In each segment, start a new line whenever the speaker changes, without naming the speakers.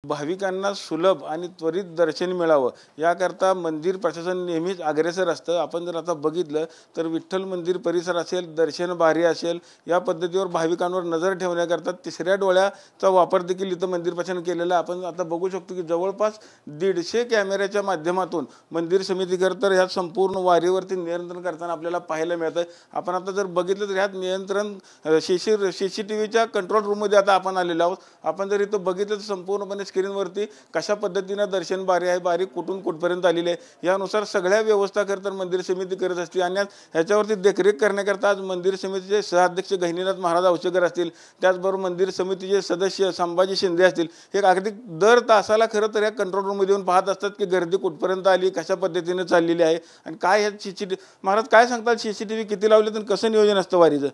भाविकांना सुलभ आणि त्वरित दर्शन मिळावं याकरता मंदिर प्रशासन नेहमीच अग्रेसर असतं। आपण जर आता बघितलं तर विठ्ठल मंदिर परिसर असेल, दर्शन बारी असेल, या पद्धतीवर भाविकांवर नजर ठेवण्याकरता तिसऱ्या डोळ्याचा वापर देखील इथं मंदिर प्रशासन केलेला आपण आता बघू शकतो की जवळपास 150 कॅमेऱ्याच्या माध्यमातून मंदिर समितीकर तर ह्या संपूर्ण वारीवरती नियंत्रण करताना आपल्याला पाहायला मिळतं। आपण आता जर बघितलं तर ह्यात नियंत्रण CCTVच्या कंट्रोल रूममध्ये आता आपण आलेलो आहोत। आपण जर इथं बघितलं तर संपूर्णपणे स्क्रीनवरती कशा पद्धतीनं दर्शन बारी आहे, बारी कुठून कुठपर्यंत आलेली आहे यानुसार सगळ्या व्यवस्था करतात मंदिर समिती करत असते। आणि ह्याच्यावरती देखरेख करण्याकरता आज मंदिर समितीचे सहअध्यक्ष गहिनीनाथ महाराज औशेकर असतील, त्याचबरोबर मंदिर समितीचे सदस्य संभाजी शिंदे असतील, हे अगदी दर तासाला खरं तर या कंट्रोल रूममध्ये येऊन पाहत असतात की गर्दी कुठपर्यंत आली, कशा पद्धतीने चाललेली आहे आणि काय ह्या CCTV महाराज काय सांगतात CCTV किती लावले तर कसं नियोजन असतं वारीचं?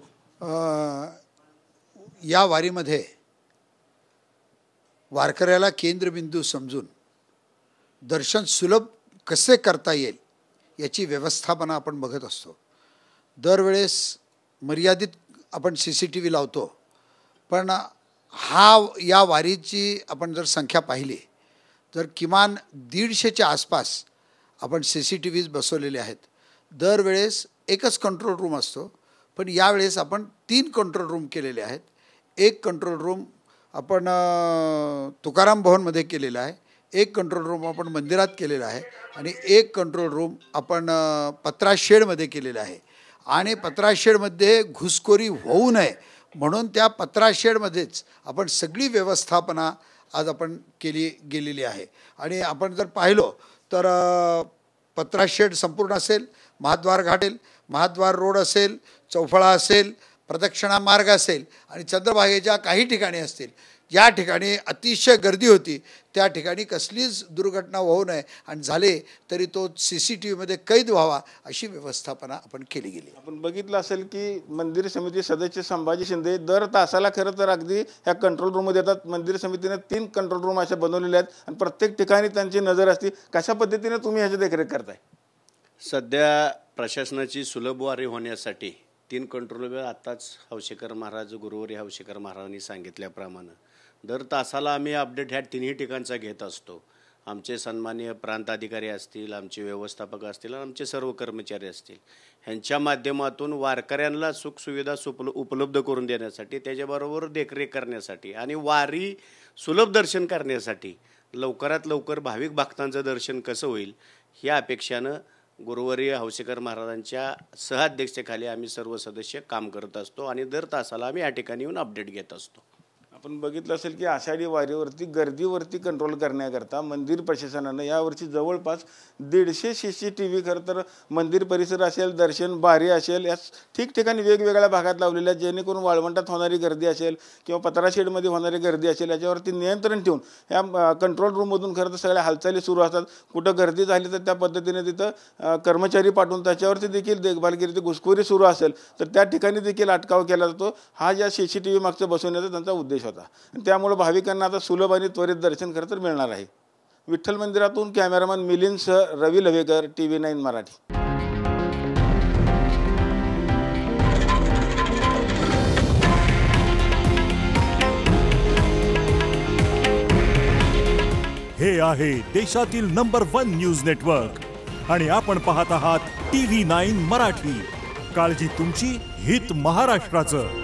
या वारीमध्ये वारकऱ्याला केंद्रबिंदू समजून दर्शन सुलभ कसे करता येईल याची व्यवस्थापना आपण बघत असतो। दरवेळेस मर्यादित आपण CCTV लावतो, पण या वारीची आपण जर संख्या पाहिली तर किमान 150च्या आसपास आपण CCTVs बसवलेले आहेत। दरवेळेस एकच कंट्रोल रूम असतो, पण यावेळेस आपण 3 कंट्रोल रूम केलेले आहेत। एक कंट्रोल रूम आपण तुकाराम भवनमध्ये केलेला आहे, एक कंट्रोल रूम आपण मंदिरात केलेला आहे आणि एक कंट्रोल रूम आपण पत्रा शेडमध्ये केलेला आहे। आणि पत्रा शेडमध्ये घुसखोरी होऊ नये म्हणून त्या पत्रा शेडमध्येच आपण सगळी व्यवस्थापना आज आपण केली गेलेली आहे। आणि आपण जर पाहिलो तर पत्रा शेड संपूर्ण असेल, महाद्वार घाटेल, महाद्वार रोड असेल, चौफळा असेल, प्रदक्षिणा मार्ग असेल आणि चंद्रभागेच्या काही ठिकाणी असतील, ज्या ठिकाणी अतिशय गर्दी होती त्या ठिकाणी कसलीच दुर्घटना होऊ नये आणि झाले तरी तो CCTVमध्ये कैद व्हावा अशी व्यवस्थापना आपण केली गेली।
आपण बघितलं असेल की मंदिर समिती सदस्य संभाजी शिंदे दर तासाला खरं तर अगदी ह्या कंट्रोल रूममध्ये येतात। मंदिर समितीने 3 कंट्रोल रूम अशा बनवलेले आहेत आणि प्रत्येक ठिकाणी त्यांची नजर असते। कशा पद्धतीने तुम्ही ह्याची देखरेख करताय?
सध्या प्रशासनाची सुलभ वारी होण्यासाठी 3 कंट्रोल रूम आताच हौशेकर महाराज गुरुवारी हौशेकर महाराजांनी सांगितल्याप्रमाणे दर तासाला आम्ही अपडेट ह्या 3ही ठिकाणचा घेत असतो। आमचे सन्माननीय प्रांत अधिकारी असतील, आमचे व्यवस्थापक असतील, आमचे सर्व कर्मचारी असतील, ह्यांच्या माध्यमातून वारकऱ्यांना सुखसुविधा उपलब्ध करून देण्यासाठी, त्याच्याबरोबर देखरेख करण्यासाठी आणि वारी सुलभ दर्शन करण्यासाठी लवकरात लवकर भाविक भक्तांचं दर्शन कसं होईल ह्या अपेक्षानं गुरुवारी हौशेकर महाराजांच्या सहअध्यक्षतेखाली आम्ही सर्व सदस्य काम करत असतो आणि दर तासाला आम्ही या ठिकाणी येऊन अपडेट घेत असतो।
आपण बघितलं असेल की आषाढी वारीवरती गर्दीवरती कंट्रोल करण्याकरता मंदिर प्रशासनानं यावर्षी जवळपास 150 CCTV खरं तर मंदिर परिसर असेल, दर्शन बारी असेल, या ठिकठिकाणी वेगवेगळ्या भागात लावलेल्या जेणेकरून वाळवंटात होणारी गर्दी असेल किंवा पत्रा शेडमध्ये होणारी गर्दी असेल याच्यावरती नियंत्रण ठेवून या कंट्रोल रूममधून खरं तर सगळ्या हालचाली सुरू असतात। कुठं गर्दी झाली तर त्या पद्धतीने तिथं कर्मचारी पाठवून त्याच्यावरती देखील देखभाल केली, घुसखोरी सुरू असेल तर त्या ठिकाणी देखील अटकाव केला जातो। हा या CCTV मागचं बसवण्याचा त्यांचा उद्देश होता। त्यामुळे भाविकांना आता सुलभ आणि त्वरित दर्शन खरं तर मिळणार आहे। विठ्ठल मंदिरातून कॅमेरामॅन मिलिंदसह रवी लवेकर, TV9 मराठी।
हे आहे देशातील नंबर 1 न्यूज नेटवर्क आणि आपण पाहत आहात TV9 मराठी। काळजी तुमची, हित महाराष्ट्राचं।